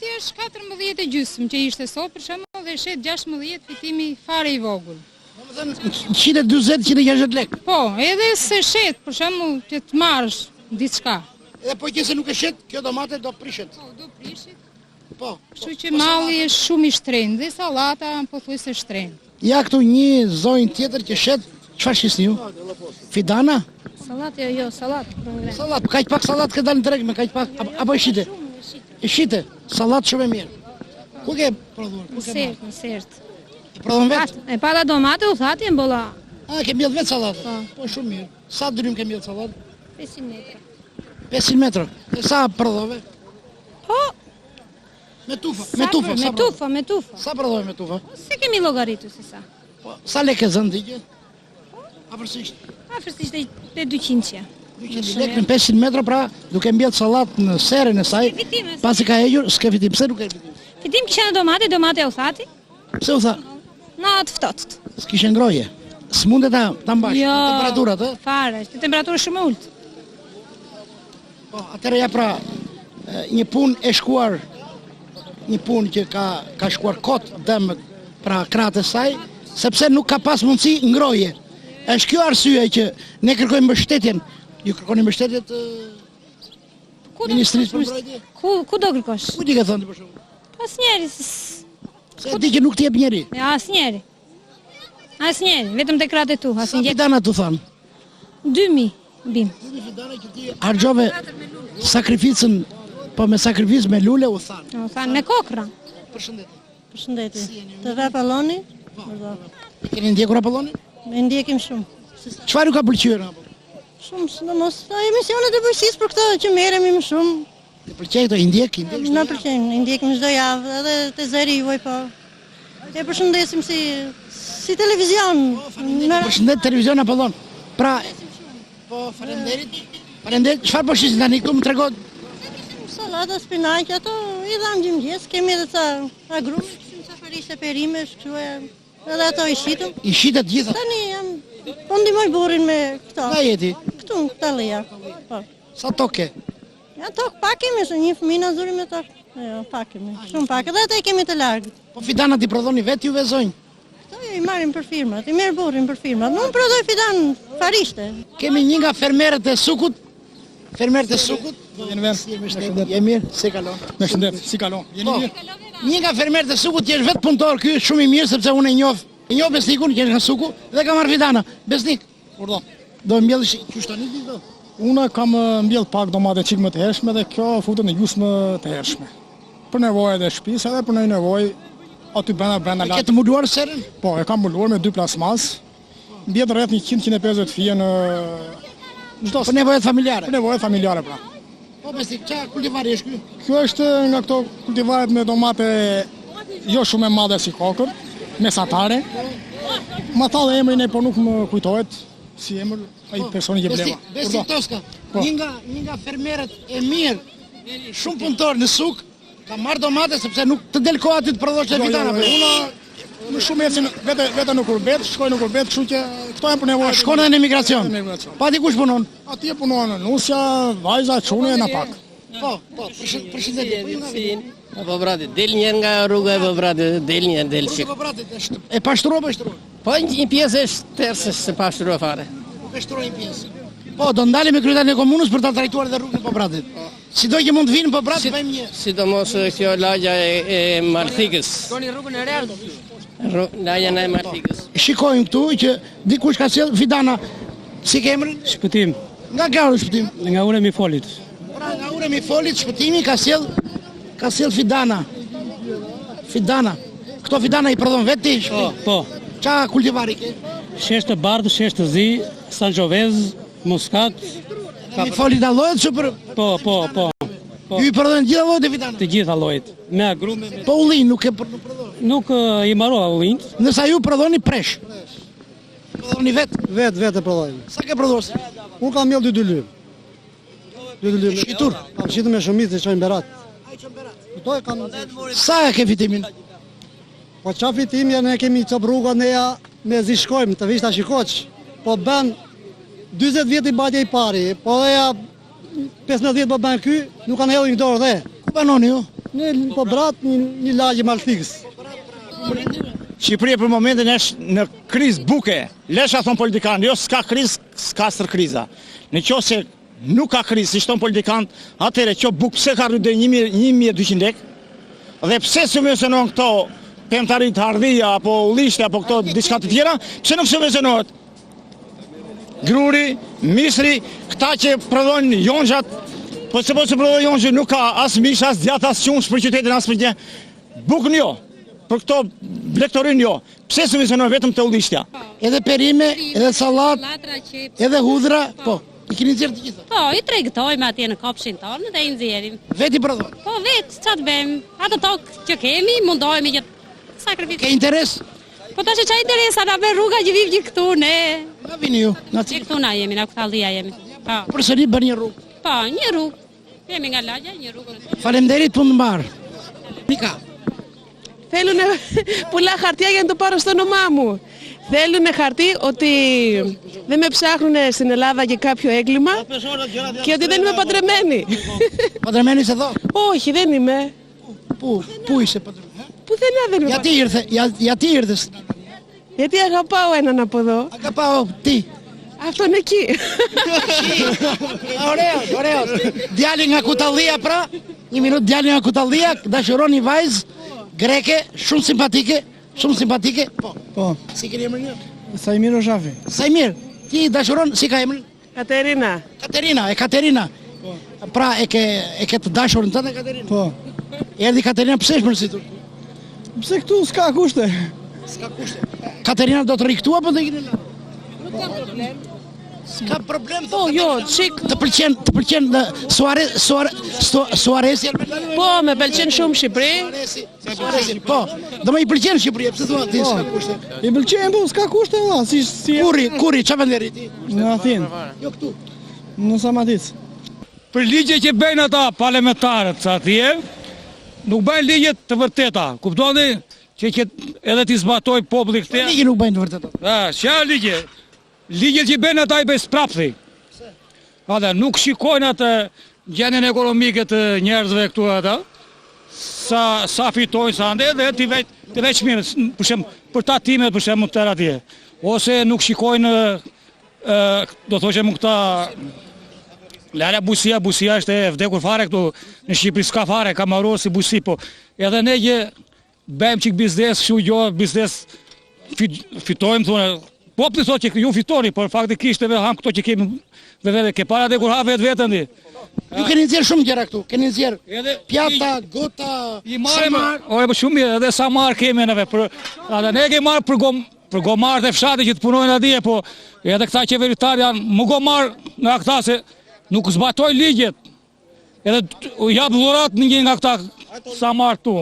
Fitimi është 14,5 që ishte sot, për shembull, dhe shet 16 fitimi fare i vogël. Domethënë 140-160 lekë. Po, edhe se shet, për shembull, që të marrësh diçka. Edhe po që se nuk e shet, kjo domate do prishet. Po, do prishit. Po. Kështu që malli është shumë i shtrenjtë dhe sallata pothuajse shtrenjtë. Ja këtu një zonjë tjetër që shet, çfarë shisni ju? Fidana? Salat jo, salat. Sallat, kaq pak sallat që dalin treg me kaq pak apo e shite? E shite, sallat shumë e mirë. Ku ke prodhuar? Ku ke? Në sert. E prodhon vetë? E pala domate u thati e mbolla. Ke mbjell vetë sallat? Po shumë mirë. Sa dërym ke mbjell sallat? 500 metra. 500 metra. E sa prodhove? Po, Me tufa, me tufa. Sa prodhove me tufa? Se kemi llogaritur se sa. Po, sa lekë zën digje? Afërsisht. Afërsisht te 200. 200 lekë në 500 metra, pra duke mbjell sallat në serën e saj. Pasi ka hequr, s'ke fitim. Pse nuk ka fitim? Fitim kisha në domate u thati. Pse u tha? Na të ftohtë. S'kishe ngroje. S'mundet ta mbash temperaturat, ë? Fare, te temperaturë shumë ulët. Po, atëherë ja pra një punë e shkuar, një punë që ka shkuar kot dëmët pra kratë e saj, sepse nuk ka pas mundësi ngroje. Është kjo arsye që ne kërkojmë mbështetjen. Ju kërkoni mbështetje të Ministrisë për Mbrojtje? Ku do kërkosh? Ku ti ke thënë për shembull? Asnjëri. Se di që nuk t'i jep njeri. Asnjëri. Asnjëri, vetëm te kratë tu, Sa asnjë. fidana tu thon? 2000 bim. Harxove sakrificën, po me sakrificë me lule u than. U than me kokra. Përshëndetje. Përshëndetje. Të dhe Apolloni? E keni ndjekur Apollonin? Me ndjekim shumë. Çfarë ju ka pëlqyer apo? Shumë, sidomos emisionet e bujqësisë për këtë që merremi më shumë. Të pëlqej këto i ndjek? Na pëlqejnë, i ndjekim çdo javë, edhe te zëri juaj po. E përshëndesim si televizion. Përshëndet televizion Apollon. Pra, po faleminderit. Faleminderit. Çfarë po shisin tani këtu më tregon? Salata, spinaqe, ato i dham gjimgjes, kemi edhe ca agrume, kishim ca farishe perimesh, kështu edhe ato i shitëm. I shitet gjitha. Tani po ndihmoj burrin me këto. Nga jeti? Këtu në Tallia. Po. Sa tokë? Ja tokë pak kemi, se një fëmijë na zuri me tokë. Jo, pak kemi. Shumë pak, edhe ata i kemi të largët. Po fidanat i prodhoni vetë ju vezojnë? Këto i marrim për firmat, i merr burrin për firmat. Nuk prodhoj fidan farishte. Kemi një nga fermerët e sukut. Fermerët e sukut. Je mirë, si kalon? Me shëndet, si kalon? Jeni mirë? Një nga fermerët e sukut që është vetë punëtor, ky është shumë i mirë sepse unë e njoh. E njoh Besnikun që është nga suku dhe ka marrë fidana. Besnik, Urdhon. do mbjellësh qysh tani ti do? Unë kam mbjell pak domate çik më të hershme dhe kjo futet në gjysmë të hershme. Për nevojat e shtëpisë edhe për një nevojë aty brenda Ke të mbuluar serën? Po, e kam mbuluar me 2 plasmas. Mbjell rreth 100-150 fije në çdo Për nevojat familjare. për nevojat familjare pra. Po Besnik, çfarë kultivari është ky? Kjo është nga këto kultivaret me domate jo shumë e madhe si kokër, mesatare. Ma thallë emrin e po nuk më kujtohet si emër ai personi që bleva. Besnik Toska, Po. një nga fermerët e mirë, shumë punëtor në suk, ka marrë domate sepse nuk të del koha ti të prodhosh fidana. Unë më shumë ecin vetë në Kurbet, shkoj në Kurbet, kështu që këto janë për nevojë. Shkon edhe në emigracion. Pa ti kush punon? Atje punon në Nusja, vajza, çuni na pak. Po, përshëndetje. Po ju nga vjen. Po brate, del njerë nga rruga e po brate, del shik. Po bratë, e pashtruar po shtruar. Po një pjesë është tërës se pashtruar fare. Po shtroi një pjesë. Po, do ndalim me kryetarin e komunës për ta trajtuar edhe rrugën po bratit. Sido që mund të vinë po bratë, bëjmë një. Sidomos kjo lagja e Marthikës. Shkoni rrugën e Real. Lagja e Marthikës. Shikojmë këtu që dikush ka sjell fidana. Si ke emrin? Shpëtim, Nga Garu shpëtim. nga ure mi folit. Pra nga ure mi folit shpëtimi ka sjell fidana. Fidana. Këto fidana i prodhon vetë ti? Po, Qa kultivari ke? shesh të bardhë, shesh të zi, sanxhovez, muskat. Mi folit allojet që për... Po, Ju i prodhon gjitha llojet e fidana. të gjitha llojet. Me agrume, Po ullin nuk e prodhon. nuk i marrova ullinjt. Nësa ju prodhoni presh. Prodhoni vetë. Vetë e prodhojmë. Sa ke prodhosur? Unë kam mjell 2 lyp. 2 lyp. Shqitur. Kam shitur me shumicë që çojnë berat. Këto e kam. Sa e ke fitimin? Po qa fitimja ne kemi cop rruga neja me zi shkojmë të vishta shikoq. Po ben 40 vjet i badje i pari. Po eja 15 vjet po ben ky, nuk kanë hedhur një dorë dhe. Ku banoni ju? Ne po brat një lagje maltikës. Shqipëria për momentin është në krizë buke. Lesha thon politikanë, jo s'ka krizë, s'ka kriza. Në qoftë se nuk ka krizë, si thon politikanë, atëherë që buk pse ka rritur 1200 lekë? Dhe pse subvencionon këto pemtarit hardhia apo ullishte apo këto diçka të tjera? Pse nuk subvencionohet? Gruri, misri, këta që prodhojnë jonxhat, po se prodhojnë jonxhi nuk ka as mish, as djath, as qumsh për qytetin, as për gjë. Bukën jo. Për këto lektorin jo. Pse subvencionohet vetëm të ullishtja? Edhe perime, edhe sallat, edhe hudhra, po. I keni nxjerrë të gjitha. Po, i tregtojmë atje në kopshin tonë dhe i nxjerrim. Veti prodhon. Po, vetë, çfarë bëjmë? Ato tokë që kemi, mundohemi që sakrificojmë. Ke interes? Po tash çfarë interesa na bën rruga që vim këtu ne? Na vini ju. Na Ne këtu na jemi, na Kutallia jemi. Po. përsëri bën një rrugë. Po, një rrugë. Jemi nga lagja, një rrugë. Faleminderit punë mbar. Nika. Θέλουν πολλά χαρτιά για να το πάρω στο όνομά μου. Θέλουν χαρτί ότι δεν με ψάχνουν στην Ελλάδα για κάποιο έγκλημα και ότι δεν είμαι παντρεμένη. Παντρεμένη είσαι εδώ? Όχι, δεν είμαι. Πού είσαι παντρεμένη? Πουθενά δεν είμαι. Γιατί ήρθες? Γιατί αγαπάω έναν από εδώ. Αγαπάω τι? Αυτόν εκεί. Ωραίος. Djali nga Kutallia pra, një minutë djali nga Kutallia, dashuron një vajzë greke, shumë simpatike. Po. Si keni emrin ju? Sajmir Ozhavi. Sajmir, ti dashuron, si ka emrin? Katerina. Katerina. Pra e ke të dashurin tënde Katerina? Po. Erdhi Katerina pse është mërzitur? Pse këtu s'ka kushte? Katerina do të rikëtu apo do ikni la? S'ka problem. Po, jo, çik. Të pëlqen Suaresi? Po, me pëlqen shumë Shqipëri. Suaresi, po. Do më i pëlqen Shqipëria, pse thua ti s'ka kushte? I pëlqen, po s'ka kushte, si Kurri, çfarë vendi rri ti? në Athinë, Jo këtu. në Samatic. Për ligje që bëjnë ata parlamentarët sa atje, nuk bëjnë ligjet të vërteta. Kuptoni që edhe t'i zbatoj populli këte. Ligje nuk bëjnë të vërteta. Çfarë ligje? Ligjet që bëjnë ata i bëjnë sprapthi. Ata nuk shikojnë atë gjendjen ekonomike të njerëzve këtu ata. Sa fitojnë, sa ande dhe ti veç mirë, për shemb për tatimet për shemb të atje. Ose nuk shikojnë do thoshim këta Lara busia është e vdekur fare këtu në Shqipëri, s'ka fare, ka marrë si busi, po edhe ne që bëjmë qik biznes, biznes fitojmë, thonë, popli thot që ju fitoni, por faktikisht edhe ham këto që kemi dhe ke para dhe kur ha vetën di. Ju keni nxjerrë shumë gjëra këtu, keni nxjerrë pjata, gota, samar. Po shumë mirë, edhe samar kemi neve, edhe ne kemi marrë për gomarët e fshatit që të punojnë atje, po edhe këta qeveritar janë më gomarë nga këta se nuk zbatoj ligjet, edhe jap dhurat një nga këta samar tu.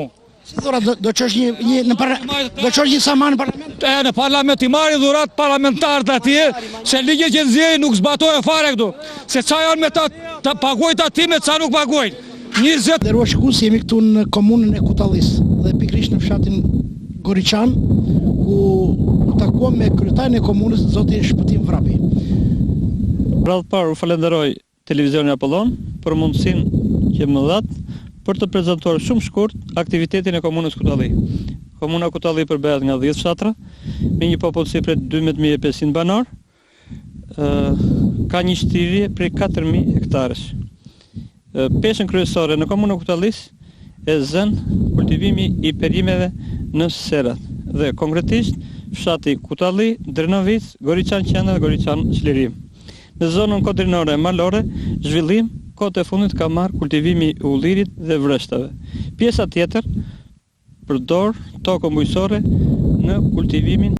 Si dhurat, do qosh një samar në parlament? Në parlament i marri dhurat parlamentarët atje, se ligjet që nxjerrin nuk zbatojnë fare këtu, se ca janë me ta pagojnë tatimet, ca nuk pagojnë. 20. Nderuar shikues, jemi këtu në komunën e Kutallisë dhe pikërisht në fshatin Goriçan, ku takuam me kryetarin e komunës, zoti Shpëtim Vrapi. Radhë parë u falenderoj televizionin Apollon për mundësinë që më dhat për të prezantuar shumë shkurt aktivitetin e komunës Kutalli. Komuna Kutalli përbehet nga 10 fshatra, me një popullsi prej 12.500 banor, ka një shtirje prej 4.000 hektarësh. Peshën kryesore në komunën Kutallis e zën kultivimi i perimeve në serat dhe konkretisht fshati Kutalli, Drenovic, Goriçan Qendër dhe Goriçan Çlirim. Në zonën kodrinore e malore, zhvillim kohët e fundit ka marrë kultivimi i ullirit dhe vrështave. Pjesa tjetër përdor tokën bujqësore në kultivimin